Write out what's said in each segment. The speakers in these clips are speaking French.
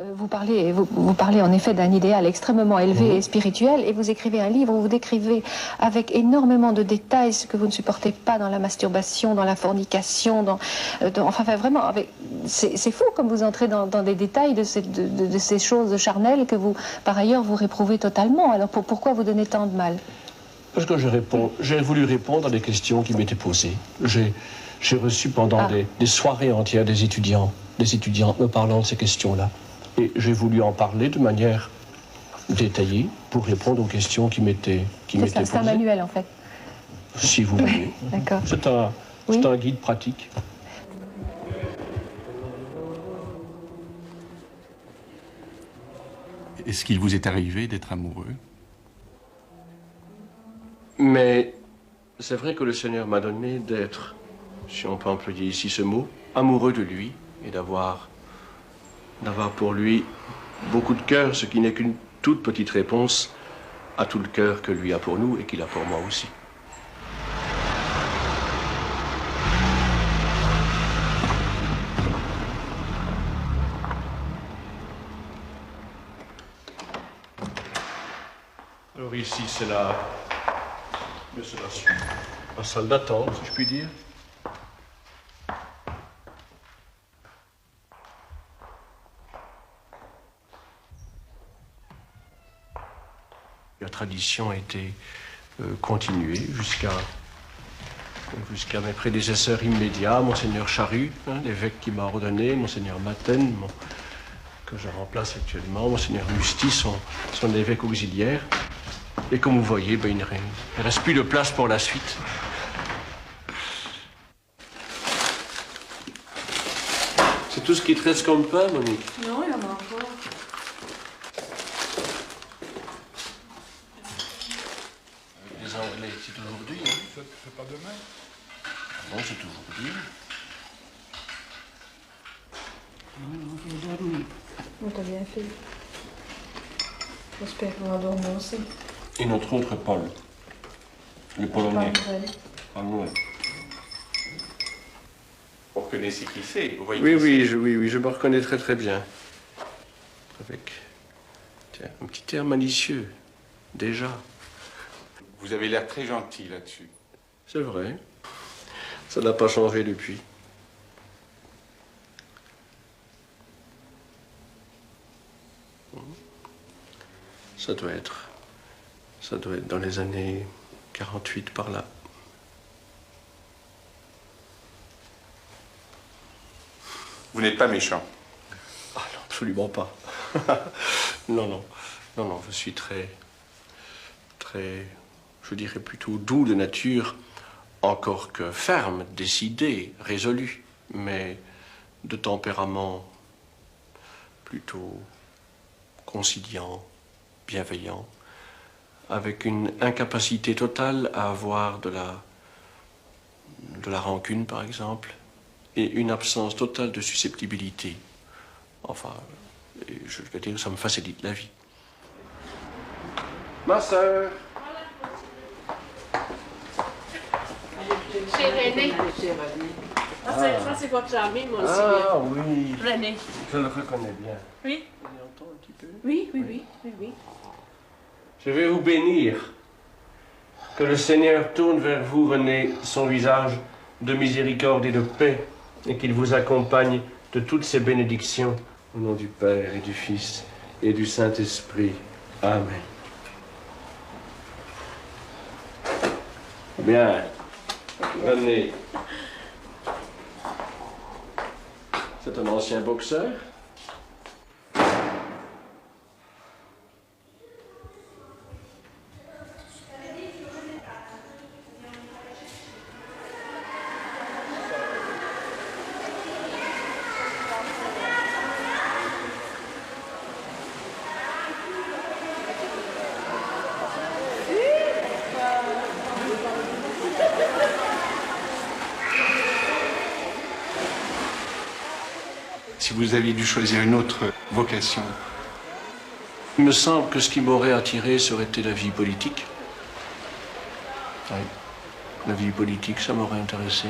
Vous parlez en effet d'un idéal extrêmement élevé et spirituel, et vous écrivez un livre où vous décrivez avec énormément de détails ce que vous ne supportez pas dans la masturbation, dans la fornication, enfin vraiment, c'est fou comme vous entrez dans des détails de ces choses charnelles que vous, par ailleurs, vous réprouvez totalement. Alors pourquoi vous donnez tant de mal? Parce que j'ai voulu répondre à des questions qui m'étaient posées. J'ai reçu pendant des soirées entières des étudiants me parlant de ces questions-là. Et j'ai voulu en parler de manière détaillée pour répondre aux questions qui m'étaient posées. C'est un manuel, en fait. Si vous voulez. D'accord. C'est un guide pratique. Est-ce qu'il vous est arrivé d'être amoureux? Mais c'est vrai que le Seigneur m'a donné d'être, si on peut employer ici ce mot, amoureux de lui et d'avoir pour lui beaucoup de cœur, ce qui n'est qu'une toute petite réponse à tout le cœur que lui a pour nous et qu'il a pour moi aussi. Alors ici, c'est la salle d'attente, si je puis dire. La tradition a été continuée jusqu'à mes prédécesseurs immédiats, Monseigneur Charus, l'évêque qui m'a ordonné, Monseigneur Maten, que je remplace actuellement, Monseigneur Musty, son évêque auxiliaire. Et comme vous voyez, il ne reste plus de place pour la suite. C'est tout ce qui te reste comme pain, Monique? Non, il y en a encore. Les Anglais, c'est aujourd'hui, hein? C'est pas demain? Non, c'est aujourd'hui. On t'a bien fait. J'espère qu'on va dormir aussi. Et notre autre Paul, le Polonais. Vous reconnaissez qui c'est? Vous voyez oui, je me reconnais très très bien. Avec un petit air malicieux, déjà. Vous avez l'air très gentil là-dessus. C'est vrai. Ça n'a pas changé depuis. Ça doit être dans les années 48 par là. Vous n'êtes pas méchant? Ah non, absolument pas. Non, je suis très, je dirais plutôt doux de nature, encore que ferme, décidé, résolu, mais de tempérament plutôt conciliant, bienveillant, avec une incapacité totale à avoir de la rancune, par exemple, et une absence totale de susceptibilité. Enfin, je veux dire, ça me facilite la vie. Ma sœur. C'est René. Ça, c'est votre ami, moi aussi. Ah oui. René. Je le reconnais bien. Oui. Vous l'entendez un petit peu? Oui. Je vais vous bénir. Que le Seigneur tourne vers vous, René, son visage de miséricorde et de paix, et qu'il vous accompagne de toutes ses bénédictions, au nom du Père et du Fils et du Saint-Esprit. Amen. Bien. René. C'est un ancien boxeur. Si vous aviez dû choisir une autre vocation? Il me semble que ce qui m'aurait attiré serait été la vie politique. Oui. La vie politique, ça m'aurait intéressé.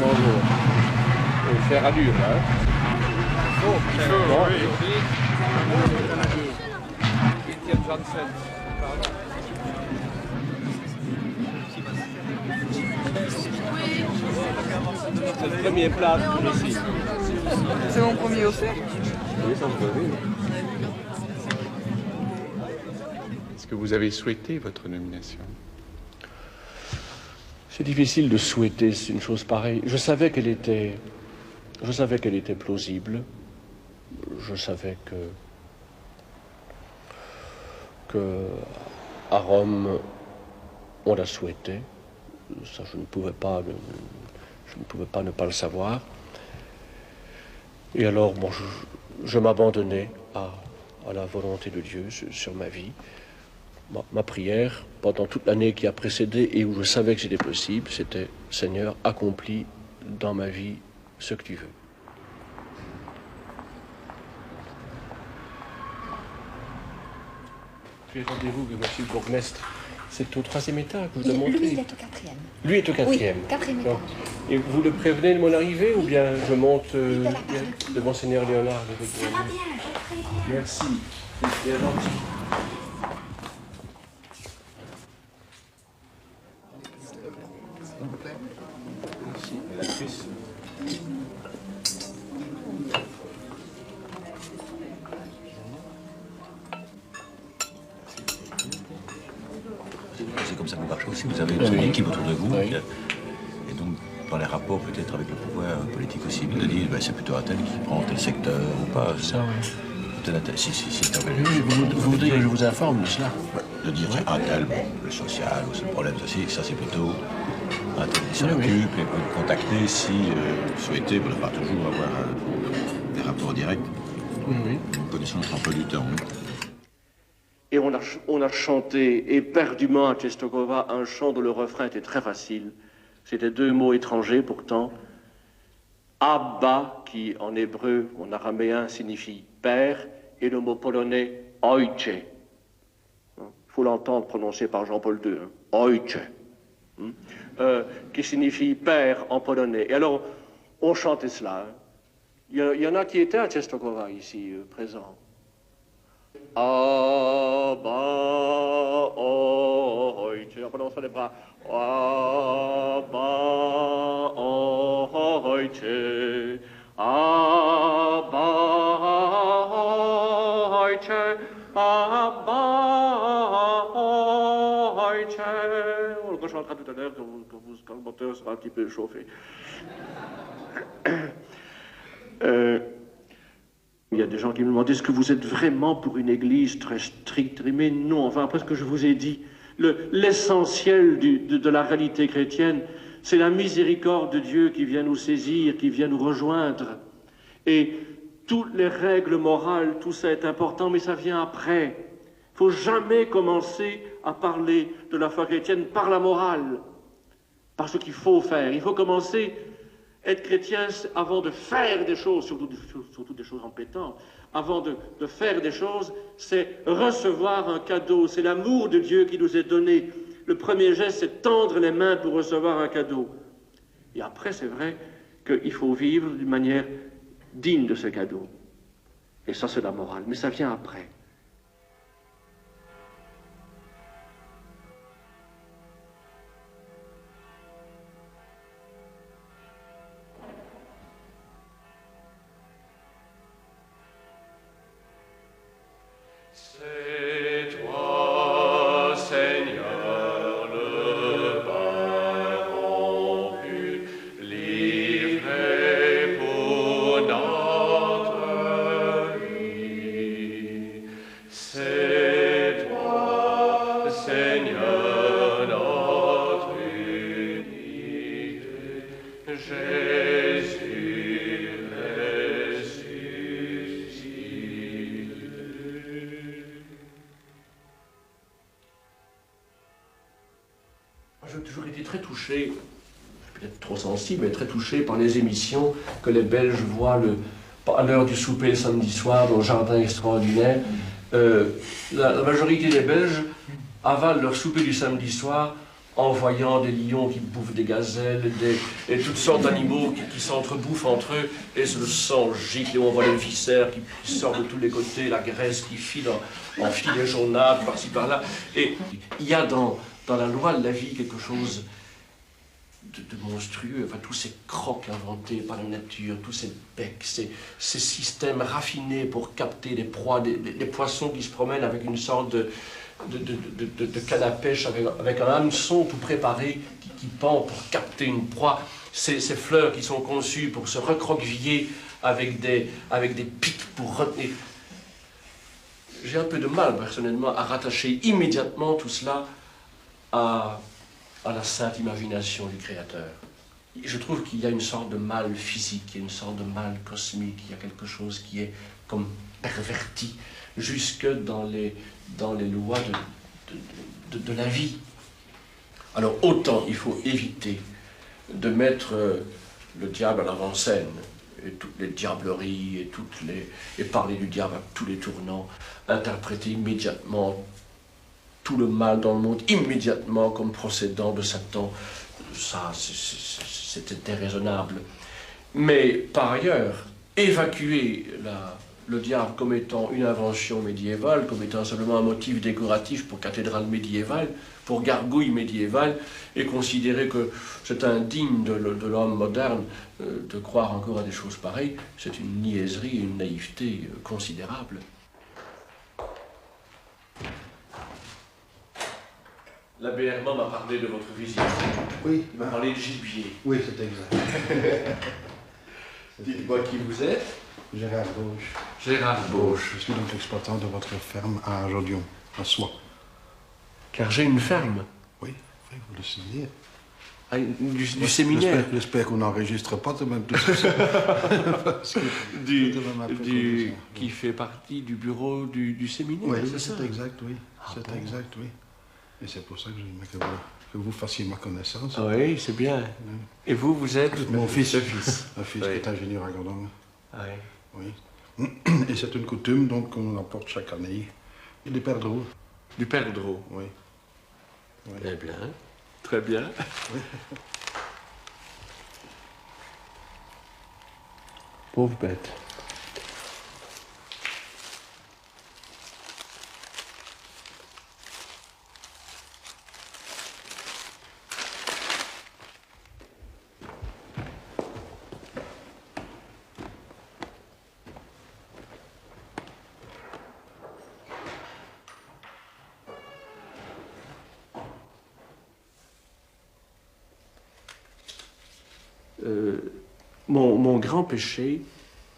Bonjour. Faire allure, hein. C'est le premier plat ici. C'est mon premier aussi. Oui, ça se voit. Est-ce que vous avez souhaité votre nomination? C'est difficile de souhaiter une chose pareille. Je savais qu'elle était plausible. Je savais que à Rome, on la souhaitait. Ça, je ne pouvais pas ne pas le savoir. Et alors, bon, je m'abandonnais à la volonté de Dieu sur ma vie. Ma prière, pendant toute l'année qui a précédé et où je savais que c'était possible, c'était « Seigneur, accomplis dans ma vie ce que tu veux ». Puis rendez-vous avec monsieur le bourgmestre. C'est au 3e étage que je dois montrer. Lui, il est au 4e. Lui est au 4e. Oui, 4e étage. Et vous le prévenez de mon arrivée ou bien je monte devant Seigneur Léonard? Ça va bien, très bien. Merci, c'est bien gentil. Merci, l'actrice. C'est comme ça que vous marchez aussi, vous avez une équipe autour de vous, Oui. et donc dans les rapports peut-être avec le pouvoir politique aussi, de dire ben, c'est plutôt un tel qui prend tel secteur ou pas. Ça, oui. Vous voudriez que je vous informe de cela? Ouais, de dire tiens, un tel, bon, le social ou ce problème, ça c'est plutôt un tel qui s'en occupe et peut le contacter si vous souhaitez, pour ne pas toujours avoir des rapports directs. Oui. Nous connaissons notre emploi du temps. Oui. Et on a chanté éperdument à Czestochowa un chant dont le refrain était très facile. C'était 2 mots étrangers pourtant. Abba, qui en hébreu, en araméen, signifie père, et le mot polonais ojcze. Il faut l'entendre prononcé par Jean-Paul II. Ojcze. Qui signifie père en polonais. Et alors, on chantait cela. Il y en a qui étaient à Czestochowa ici, présents. Abba, ojcze. On prononce les bras. Abba, ojcze. Abba, ojcze. Abba, ojcze. On le rechantera tout à l'heure quand le moteur sera un petit peu chauffé. Il y a des gens qui me demandent, est-ce que vous êtes vraiment pour une église très stricte? Mais non, enfin, après ce que je vous ai dit, l'essentiel de la réalité chrétienne, c'est la miséricorde de Dieu qui vient nous saisir, qui vient nous rejoindre. Et toutes les règles morales, tout ça est important, mais ça vient après. Il ne faut jamais commencer à parler de la foi chrétienne par la morale, par ce qu'il faut faire. Il faut commencer être chrétien avant de faire des choses, surtout des choses embêtantes. Avant de faire des choses, c'est recevoir un cadeau. C'est l'amour de Dieu qui nous est donné. Le premier geste, c'est tendre les mains pour recevoir un cadeau. Et après, c'est vrai qu'il faut vivre d'une manière digne de ce cadeau. Et ça, c'est la morale. Mais ça vient après. C'est toi, Seigneur, le pain rompu, livré pour notre vie. C'est toi, Seigneur, notre unité, Jésus ressuscité. J'ai toujours été très touché, peut-être trop sensible, mais très touché par les émissions que les Belges voient à l'heure du souper le samedi soir dans le jardin extraordinaire. La majorité des Belges avalent leur souper du samedi soir en voyant des lions qui bouffent des gazelles et toutes sortes d'animaux qui s'entrebouffent entre eux, et le sang gicle, et on voit les viscères qui sortent de tous les côtés, la graisse qui file en filets jaunâtres par-ci par-là. Et il y a dans la loi de la vie quelque chose de monstrueux, enfin, tous ces crocs inventés par la nature, tous ces becs, ces systèmes raffinés pour capter les proies, des poissons qui se promènent avec une sorte de canne à pêche, avec un hameçon tout préparé qui pend pour capter une proie, ces fleurs qui sont conçues pour se recroqueviller avec des pics pour retenir. J'ai un peu de mal, personnellement, à rattacher immédiatement tout cela à la sainte imagination du Créateur. Je trouve qu'il y a une sorte de mal physique, il y a une sorte de mal cosmique, il y a quelque chose qui est comme perverti jusque dans les lois de la vie. Alors autant il faut éviter de mettre le diable à l'avant-scène, et toutes les diableries, et parler du diable à tous les tournants, interpréter immédiatement tout le mal dans le monde, immédiatement comme procédant de Satan. Ça, c'était déraisonnable. Mais par ailleurs, évacuer le diable comme étant une invention médiévale, comme étant simplement un motif décoratif pour cathédrale médiévale, pour gargouille médiévale, et considérer que c'est indigne de l'homme moderne de croire encore à des choses pareilles, c'est une niaiserie et une naïveté considérable. L'abbé Herman m'a parlé de votre visite. Oui. Il m'a parlé de gibier. Oui, c'est exact. Dites-moi qui vous êtes. Gérard Bauche. Gérard Bauche. Je suis donc l'exploitant de votre ferme à Jodion, à Soie. Car j'ai une ferme. Oui, vous le savez. Ah, du séminaire. J'espère qu'on n'enregistre pas de même tout ça. Qui fait partie du bureau du séminaire. Oui, c'est ça. C'est exact, oui. Ah, c'est bon. exact, oui. Et c'est pour ça que j'aimerais que vous fassiez ma connaissance. Ah oui, c'est bien. Oui. Et vous êtes Mon fils. Le fils. Un fils Oui. qui est ingénieur agronome. Ah oui. Oui. Et c'est une coutume donc qu'on apporte chaque année. Et des perdreaux. Du perdreau. Oui. Oui. Eh bien, très bien. Oui. Pauvre bête. Mon grand péché,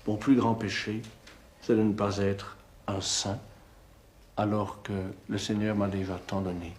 mon plus grand péché, c'est de ne pas être un saint, alors que le Seigneur m'a déjà tant donné.